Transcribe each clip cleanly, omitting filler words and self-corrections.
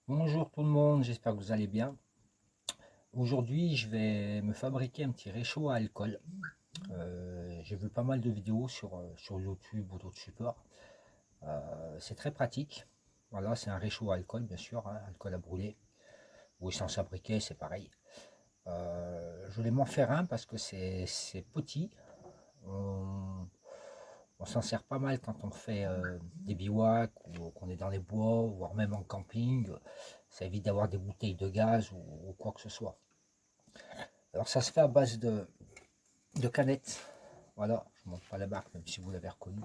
Bonjour tout le monde, j'espère que vous allez bien. Aujourd'hui, je vais me fabriquer un petit réchaud à alcool. J'ai vu pas mal de vidéos sur YouTube ou d'autres supports. C'est très pratique. Voilà, c'est un réchaud à alcool, bien sûr, hein, alcool à brûler. Ou essence à briquet, c'est pareil. Je voulais m'en faire un parce que c'est petit. On s'en sert pas mal quand on fait des bivouacs ou qu'on est dans les bois, voire même en camping. Ça évite d'avoir des bouteilles de gaz ou quoi que ce soit. Alors ça se fait à base de canettes. Voilà, je ne montre pas la marque, même si vous l'avez reconnu.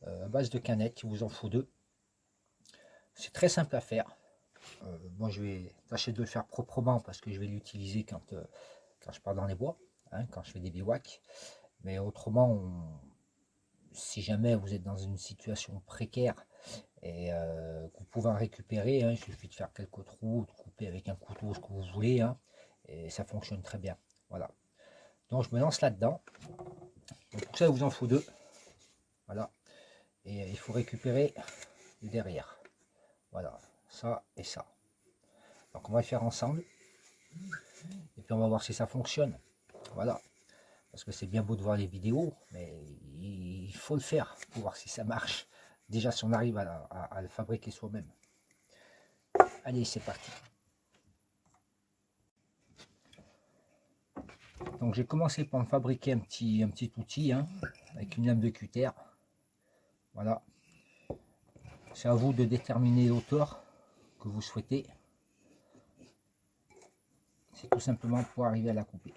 À base de canettes, il vous en faut deux. C'est très simple à faire. Moi, je vais tâcher de le faire proprement parce que je vais l'utiliser quand je pars dans les bois, hein, quand je fais des bivouacs. Mais autrement, si jamais vous êtes dans une situation précaire et que vous pouvez en récupérer, hein, il suffit de faire quelques trous, de couper avec un couteau ce que vous voulez, hein, et ça fonctionne très bien. Voilà. Donc je me lance là-dedans. Donc pour ça, il vous en faut deux. Voilà. Et il faut récupérer le derrière. Voilà, ça et ça. Donc on va le faire ensemble. Et puis on va voir si ça fonctionne. Voilà. Parce que c'est bien beau de voir les vidéos, mais il faut le faire pour voir si ça marche. Déjà si on arrive à le fabriquer soi-même. Allez, c'est parti. Donc j'ai commencé par me fabriquer un petit outil, hein, avec une lame de cutter. Voilà. C'est à vous de déterminer l'auteur que vous souhaitez. C'est tout simplement pour arriver à la couper.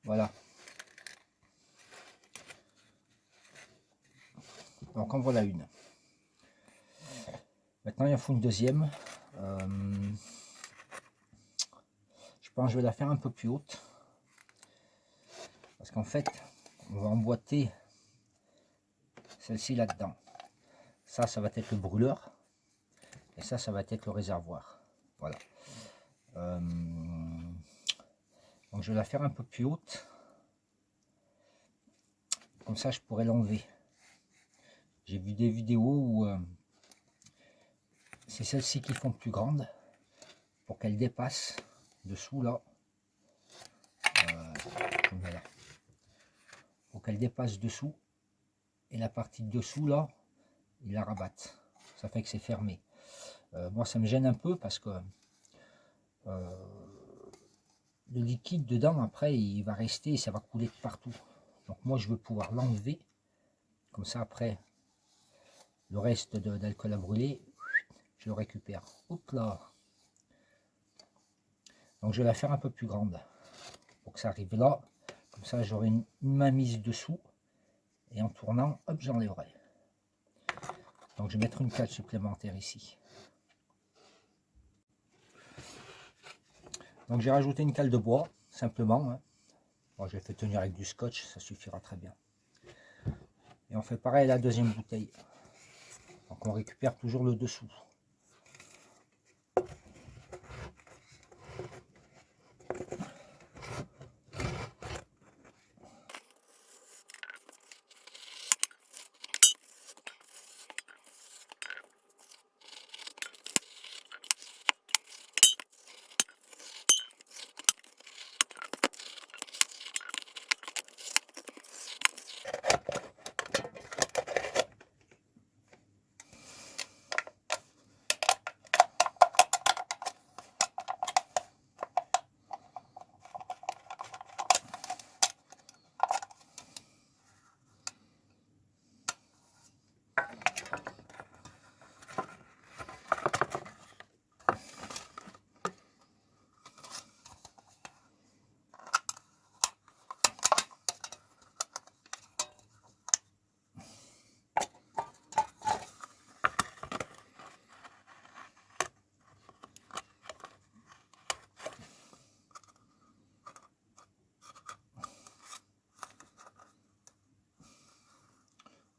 Voilà. Donc en voilà une. Maintenant il en faut une deuxième. Je pense que je vais la faire un peu plus haute. Parce qu'en fait, on va emboîter celle-ci là-dedans. Ça va être le brûleur. Et ça va être le réservoir. Voilà. Donc je vais la faire un peu plus haute. Comme ça, je pourrais l'enlever. J'ai vu des vidéos où c'est celles-ci qui font plus grande pour qu'elle dépasse dessous là. Voilà. Pour qu'elle dépasse dessous. Et la partie de dessous là, il la rabatte. Ça fait que c'est fermé. Moi, ça me gêne un peu parce que le liquide dedans, après, il va rester et ça va couler de partout. Donc moi, je veux pouvoir l'enlever. Comme ça, après, le reste d'alcool à brûler, je le récupère. Hop là. Donc je vais la faire un peu plus grande pour que ça arrive là. Comme ça, j'aurai une main mise dessous. Et en tournant, hop, j'enlèverai. Donc je vais mettre une cale supplémentaire ici. Donc j'ai rajouté une cale de bois, simplement. Hein. Bon, je l'ai fait tenir avec du scotch, ça suffira très bien. Et on fait pareil à la deuxième bouteille. Donc on récupère toujours le dessous.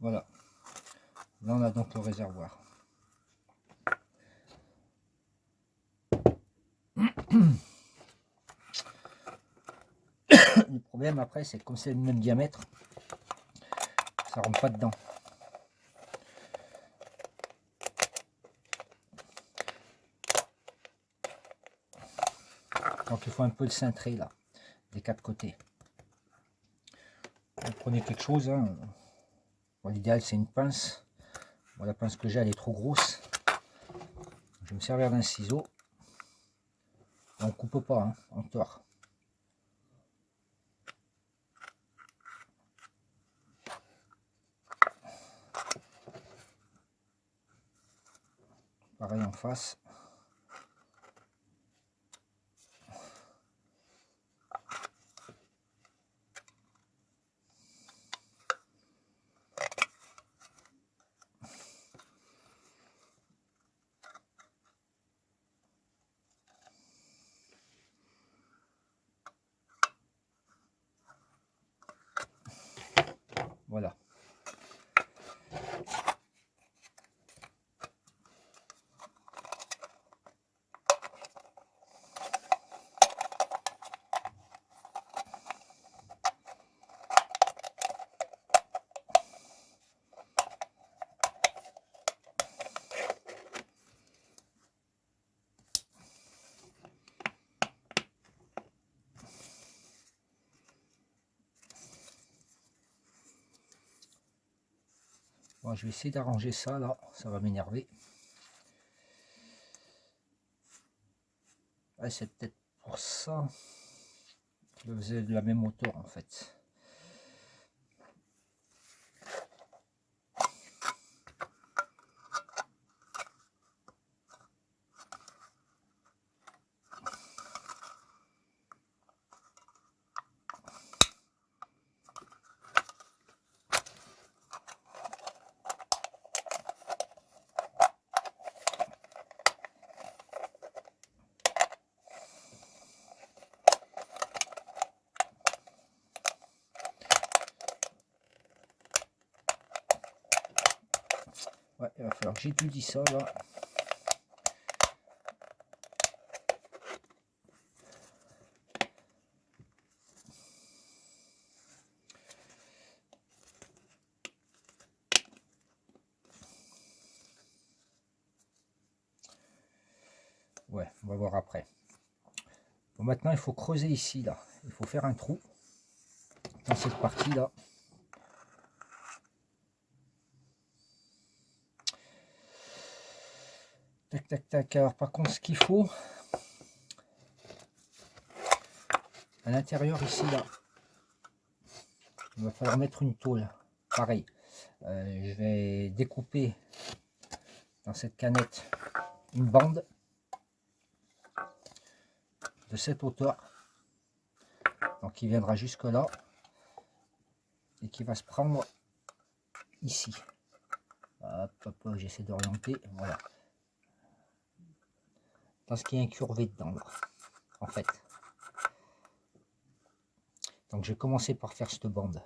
Voilà. Là, on a donc le réservoir. Le problème après, c'est que comme c'est le même diamètre, ça rentre pas dedans. Donc il faut un peu le cintrer là, des 4 côtés. Vous prenez quelque chose, hein. Bon, l'idéal c'est une pince. Bon, la pince que j'ai elle est trop grosse. Je vais me servir d'un ciseau. On ne coupe pas, hein, on tord. Pareil en face. Voilà. Bon, je vais essayer d'arranger ça là, ça va m'énerver. Ouais, c'est peut-être pour ça que je le faisais de la même hauteur en fait. Ouais, il va falloir que j'étudie ça là. Ouais, on va voir après. Bon, maintenant il faut creuser ici là. Il faut faire un trou dans cette partie là. Tac tac tac. Alors par contre ce qu'il faut à l'intérieur ici là, il va falloir mettre une tôle. Pareil. Je vais découper dans cette canette une bande de cette hauteur, donc qui viendra jusque là et qui va se prendre ici. Hop, hop, hop, j'essaie d'orienter, voilà, dans ce qui est incurvé dedans là, en fait. Donc je vais commencer par faire cette bande.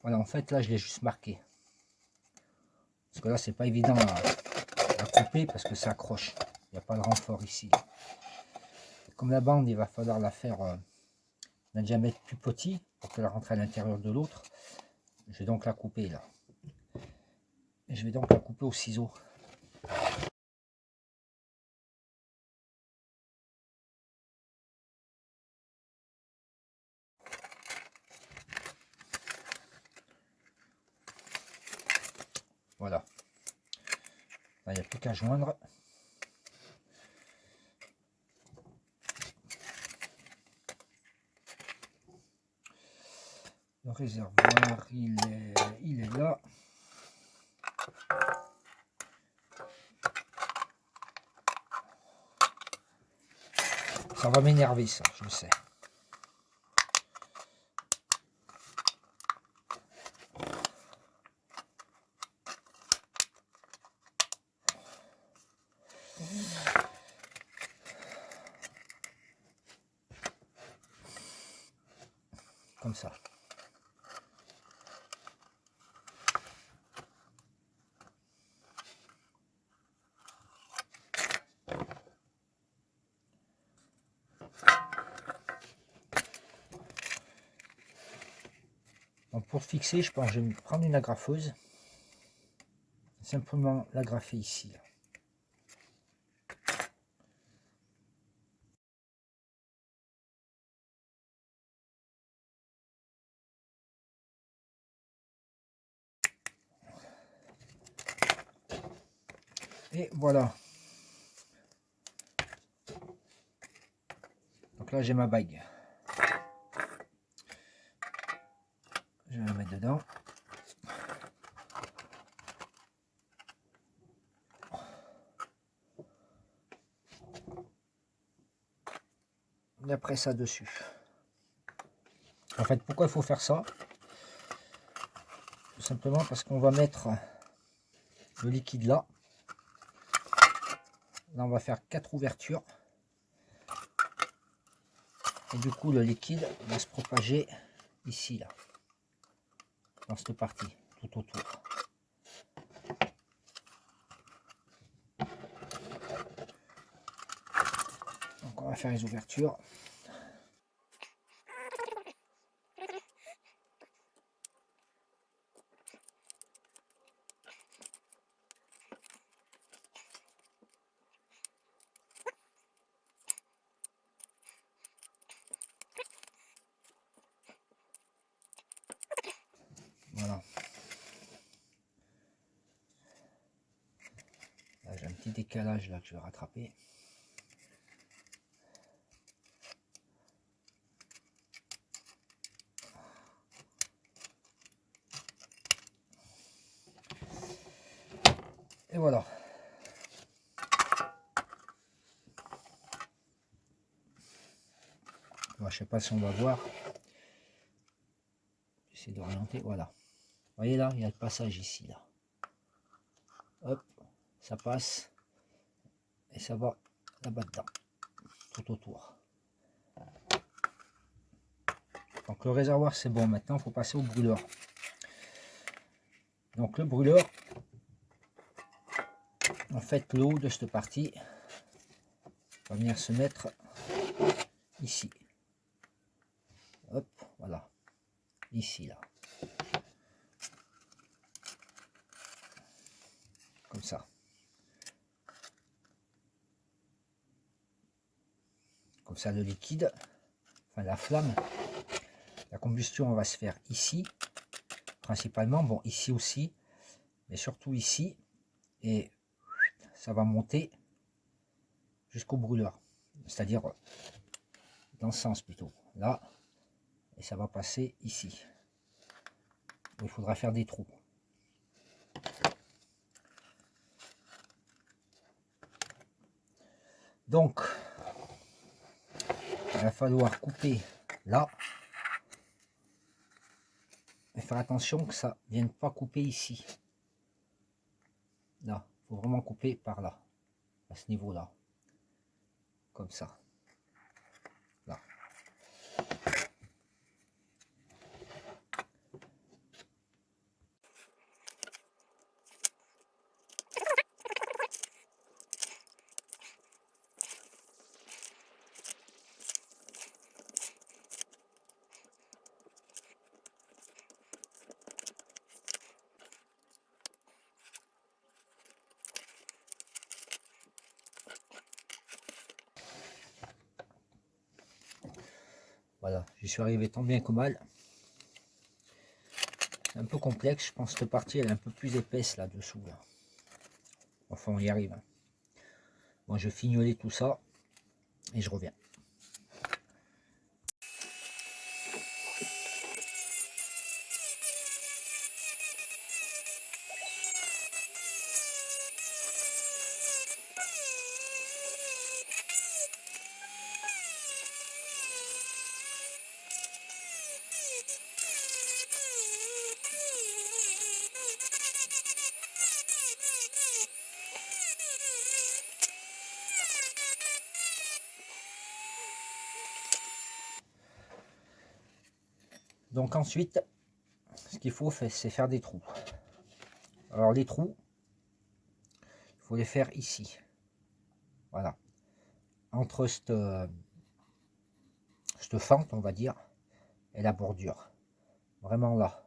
Voilà, en fait là je l'ai juste marqué. Parce que là c'est pas évident à couper parce que ça accroche. Il n'y a pas de renfort ici. Comme la bande, il va falloir la faire d'un diamètre plus petit pour qu'elle rentre à l'intérieur de l'autre. Je vais donc la couper là. Et je vais donc la couper au ciseau. Voilà. Là, il n'y a plus qu'à joindre. réservoir, il est là. Ça va m'énerver ça, je le sais. Comme ça. Donc pour fixer, je pense que je vais prendre une agrafeuse. Simplement l'agrafer ici. Là. Et voilà. Donc là j'ai ma bague. Je vais la mettre dedans. Et après ça dessus. En fait, pourquoi il faut faire ça? Tout simplement parce qu'on va mettre le liquide là. Là, on va faire 4 ouvertures. Et du coup, le liquide va se propager ici, là. Dans cette partie, tout autour. Donc, on va faire les ouvertures. Voilà. Là, j'ai un petit décalage là que je vais rattraper. Et voilà. Bon, je sais pas si on va voir. J'essaie d'orienter. Voilà. Vous voyez là, il y a le passage ici là. Hop, ça passe. Et ça va là-bas dedans. Tout autour. Donc le réservoir c'est bon. Maintenant il faut passer au brûleur. Donc le brûleur, en fait l'eau de cette partie va venir se mettre ici. Hop, voilà. Ici là. Comme ça. Comme ça le liquide, enfin la flamme, la combustion va se faire ici, principalement, bon ici aussi, mais surtout ici, et ça va monter jusqu'au brûleur, c'est-à-dire dans ce sens plutôt, là, et ça va passer ici. Il faudra faire des trous. Donc, il va falloir couper là, et faire attention que ça ne vienne pas couper ici. Là, il faut vraiment couper par là, à ce niveau-là, comme ça. Là. Voilà, j'y suis arrivé tant bien que mal. C'est un peu complexe, je pense que cette partie elle est un peu plus épaisse là-dessous. Là. Enfin, on y arrive. Bon, je vais fignoler tout ça et je reviens. Donc ensuite, ce qu'il faut, c'est faire des trous. Alors les trous, il faut les faire ici. Voilà. Entre cette fente, on va dire, et la bordure. Vraiment là.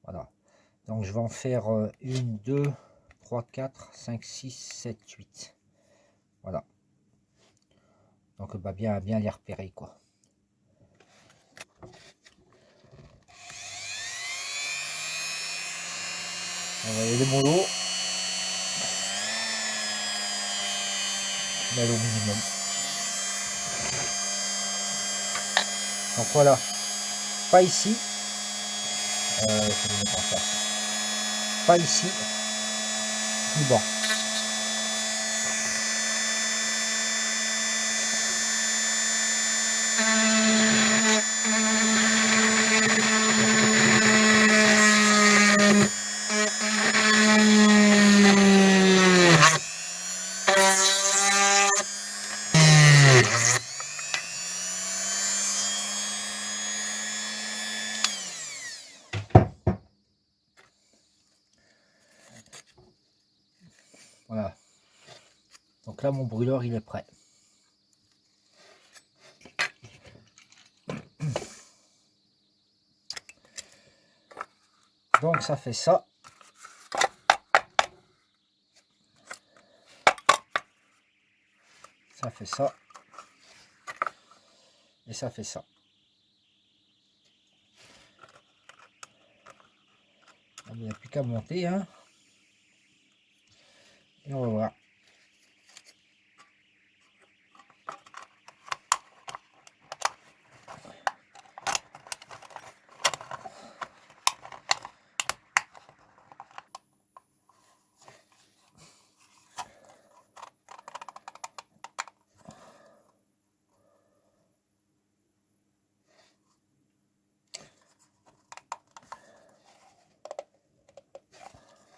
Voilà. Donc je vais en faire 1, 2, 3, 4, 5, 6, 7, 8. Voilà. Donc bah, bien les repérer, quoi. On va y aller mollo. Mais au minimum. Donc voilà. Pas ici. Pas ici. Ni bon. Voilà. Donc là, mon brûleur, il est prêt. Donc ça fait ça. Ça fait ça. Et ça fait ça. Il n'y a plus qu'à monter, hein. Et on va voir.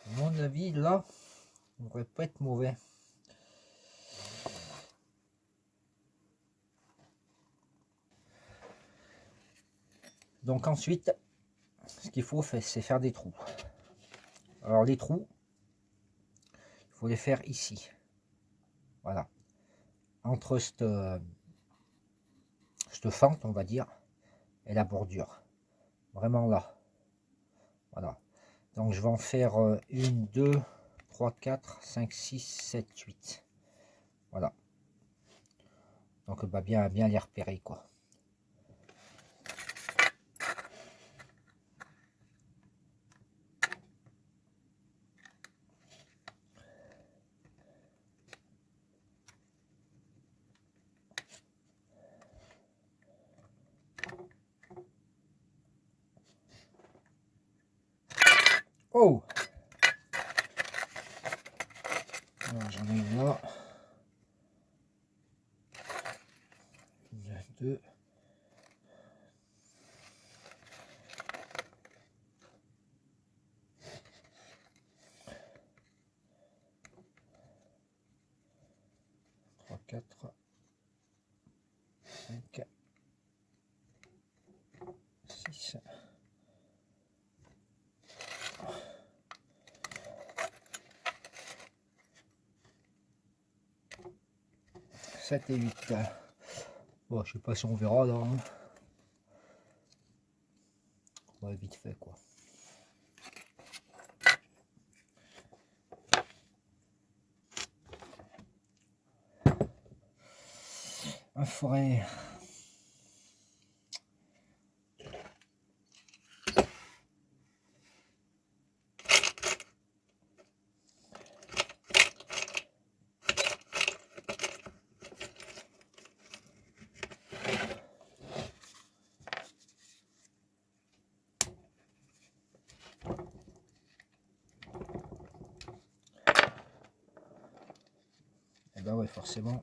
À mon avis, là, on ne devrait pas être mauvais. Donc ensuite, ce qu'il faut, c'est faire des trous. Alors les trous, il faut les faire ici. Voilà. Entre cette fente, on va dire, et la bordure. Vraiment là. Voilà. Donc je vais en faire 1, 2, 3, 4, 5, 6, 7, 8. Voilà. Donc bah, bien les repérer, quoi. Oh! J'en ai une là. 2. 3, 4, 5, 6. 7 et 8. Bon, je sais pas si on verra là. Hein. Ouais, vite fait, quoi. Un forêt. Et bah ouais, forcément.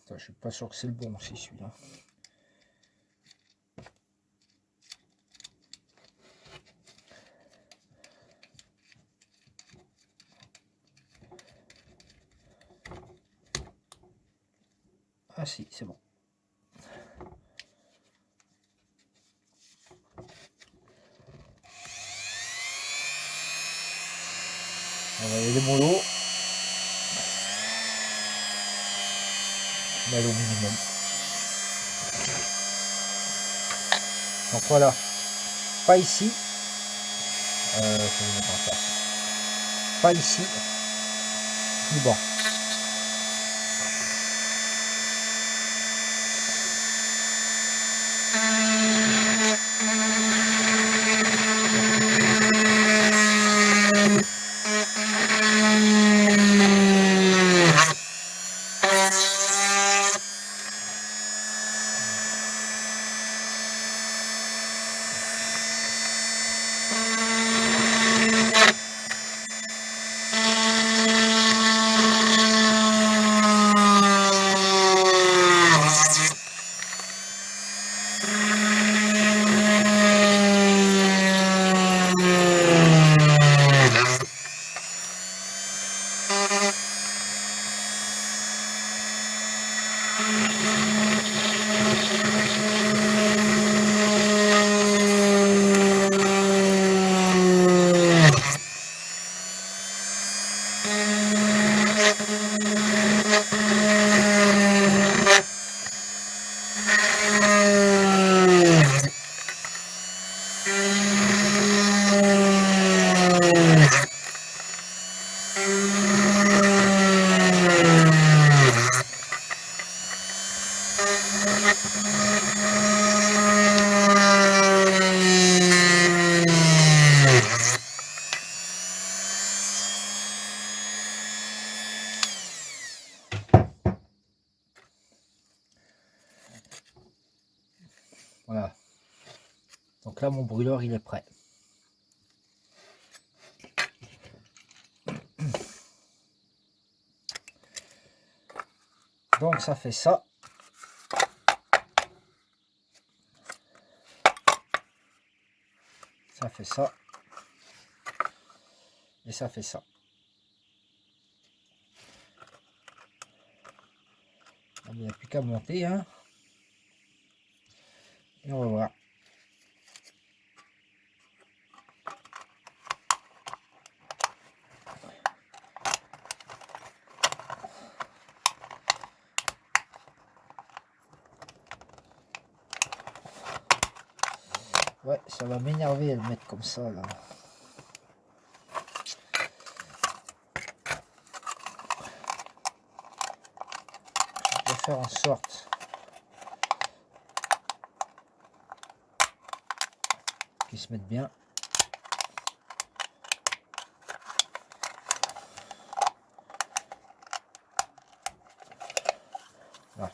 Attends, je suis pas sûr que c'est le bon aussi celui-là. Ah si, c'est bon. On va aller les mollo. Mais au minimum. Donc voilà. Pas ici. Je vais mettre en place. Pas ici. Plus bas. Voilà. Donc là, mon brûleur, il est prêt. Donc ça fait ça. Ça fait ça. Et ça fait ça. Il n'y a plus qu'à monter, hein. Et on va voir. Ouais, ça va m'énerver à le mettre comme ça, là. Je vais faire en sorte qu'ils se mettent bien. Voilà.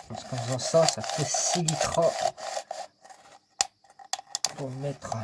Parce qu'en faisant ça, ça facilitera pour mettre.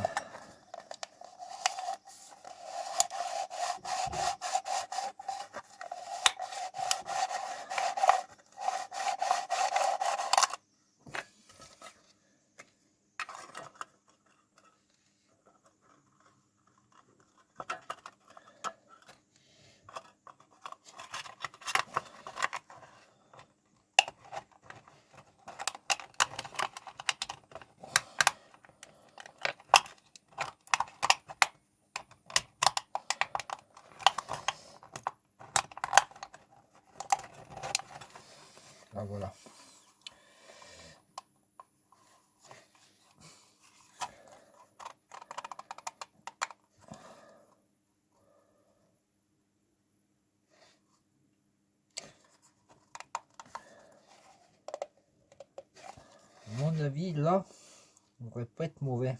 Là, voilà. À mon avis, là, on ne devrait pas être mauvais.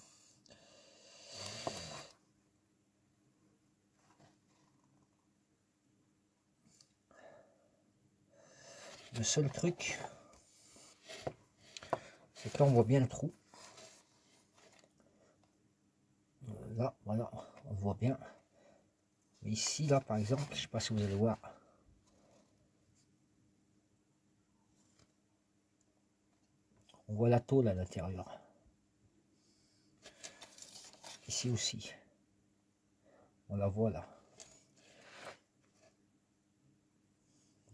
Le seul truc, c'est que là, on voit bien le trou. Là, voilà, on voit bien. Mais ici, là, par exemple, je ne sais pas si vous allez voir. On voit la tôle à l'intérieur. Ici aussi. On la voit là.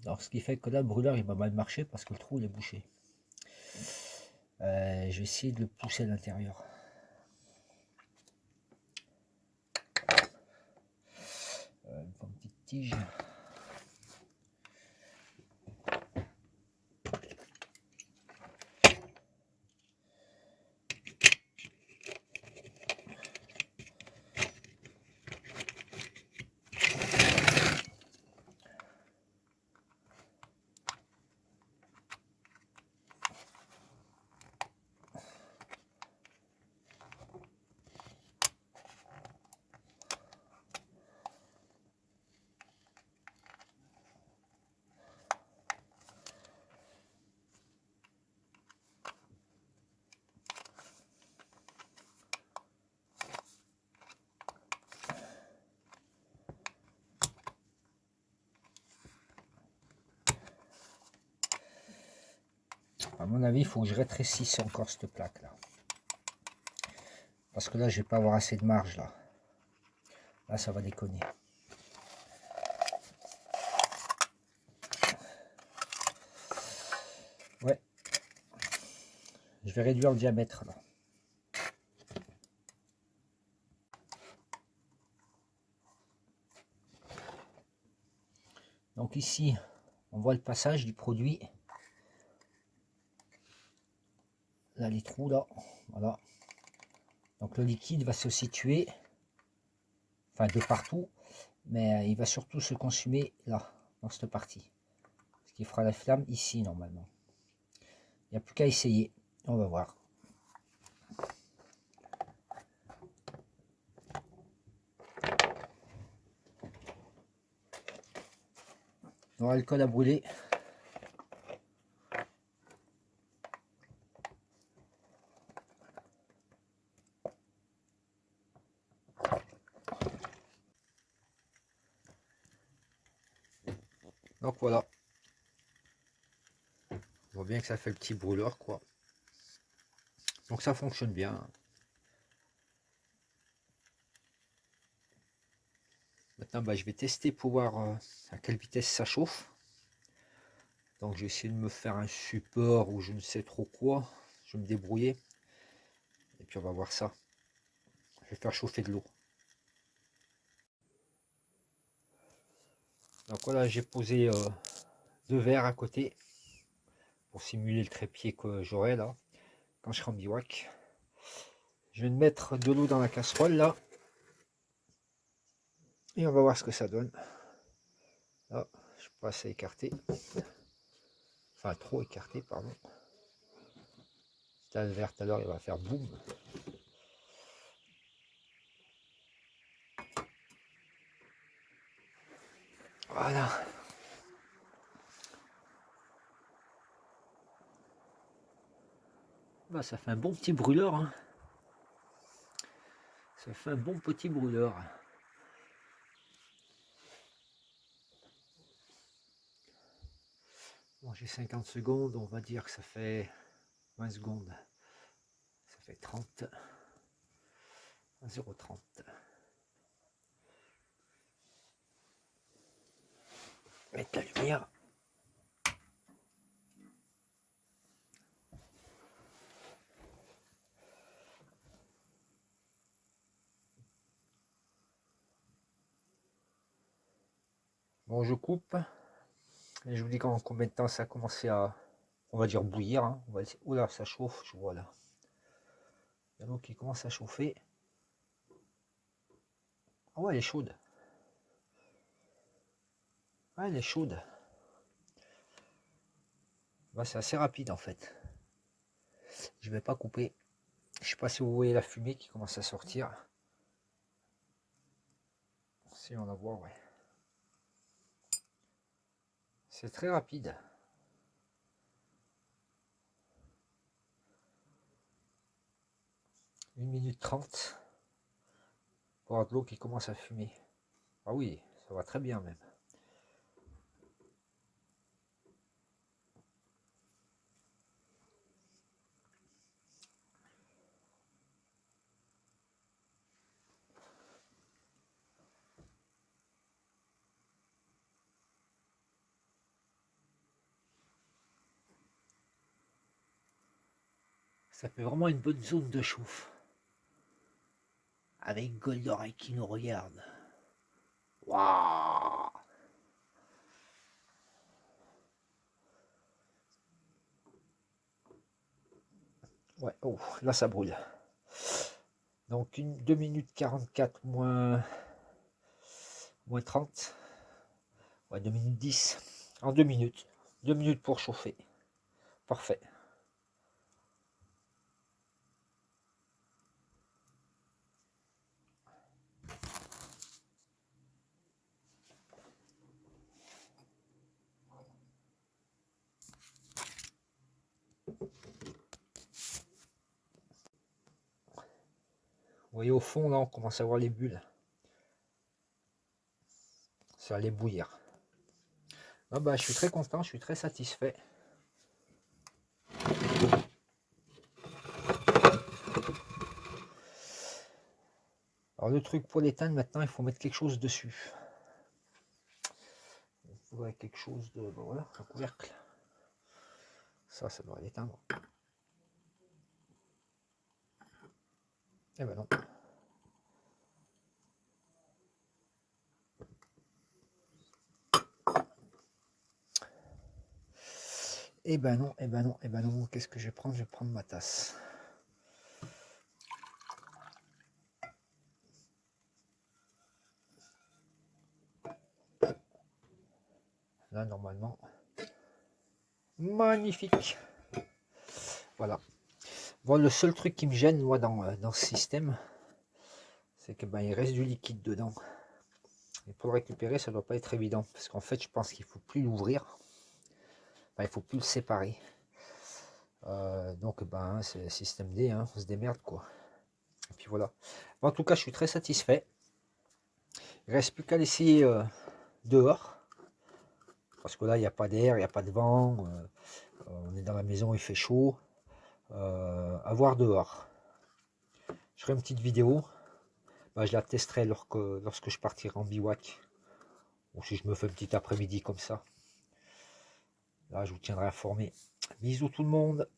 Alors, ce qui fait que là, le brûleur, il va mal marcher parce que le trou, il est bouché. Je vais essayer de le pousser à l'intérieur. Une petite tige. À mon avis, il faut que je rétrécisse encore cette plaque là. Parce que là, je vais pas avoir assez de marge là. Là, ça va déconner. Ouais. Je vais réduire le diamètre là. Donc ici, on voit le passage du produit. Là, les trous là. Voilà. Donc le liquide va se situer, enfin de partout, mais il va surtout se consumer là, dans cette partie. Ce qui fera la flamme ici normalement. Il n'y a plus qu'à essayer. On va voir. On aura le col à brûler. Donc voilà. On voit bien que ça fait le petit brûleur quoi. Donc ça fonctionne bien. Maintenant bah, je vais tester pour voir à quelle vitesse ça chauffe. Donc je vais essayer de me faire un support ou je ne sais trop quoi. Je vais me débrouiller. Et puis on va voir ça. Je vais faire chauffer de l'eau. Donc voilà, j'ai posé 2 verres à côté pour simuler le trépied que j'aurai là quand je serai en bivouac. Je vais mettre de l'eau dans la casserole là et on va voir ce que ça donne. Là, je passe à écarter, enfin trop écarté, pardon. Là, le verre tout à l'heure, il va faire boum. Voilà. Bah, ça fait un bon petit brûleur. Hein. Ça fait un bon petit brûleur. Bon, j'ai 50 secondes, on va dire que ça fait 20 secondes. Ça fait 30. 0,30. Mettre la lumière. Bon, je coupe. Et je vous dis combien de temps ça a commencé à, on va dire, bouillir. Hein. On va essayer. Oula, ça chauffe, je vois là. Il y a l'eau qui commence à chauffer. Ah ouais, elle est chaude. Ah, elle est chaude. Bah, c'est assez rapide en fait. Je vais pas couper. Je sais pas si vous voyez la fumée qui commence à sortir. Si on la voit, ouais. C'est très rapide. 1 minute 30 pour avoir de l'eau qui commence à fumer. Ah oui, ça va très bien même. Ça fait vraiment une bonne zone de chauffe. Avec Goldorak qui nous regarde. Waouh! Ouais, oh, là ça brûle. Donc 2 minutes 44 moins 30. Ouais, 2 minutes 10. En 2 minutes. 2 minutes pour chauffer. Parfait. Vous voyez au fond, là, on commence à voir les bulles. Ça allait bouillir. Ah bah, je suis très content, je suis très satisfait. Alors le truc pour l'éteindre maintenant, il faut mettre quelque chose dessus. Il faudrait quelque chose de... Ben voilà, un couvercle. Ça doit l'éteindre. Eh ben non. Eh ben non, eh ben non, eh ben non. Qu'est-ce que je vais prendre? Je vais prendre ma tasse. Là, normalement. Magnifique. Voilà. Bon, le seul truc qui me gêne, moi, dans ce système, c'est que ben, il reste du liquide dedans. Et pour le récupérer, ça doit pas être évident. Parce qu'en fait, je pense qu'il faut plus l'ouvrir. Enfin, il faut plus le séparer. Donc, ben, c'est le système D, hein, on se démerde, quoi. Et puis voilà. Bon, en tout cas, je suis très satisfait. Il ne reste plus qu'à l'essayer dehors. Parce que là, il n'y a pas d'air, il n'y a pas de vent. On est dans la maison, il fait chaud. À voir dehors. Je ferai une petite vidéo. Ben, je la testerai lorsque je partirai en bivouac. Ou si je me fais un petit après-midi comme ça. Là, je vous tiendrai informé. Bisous tout le monde.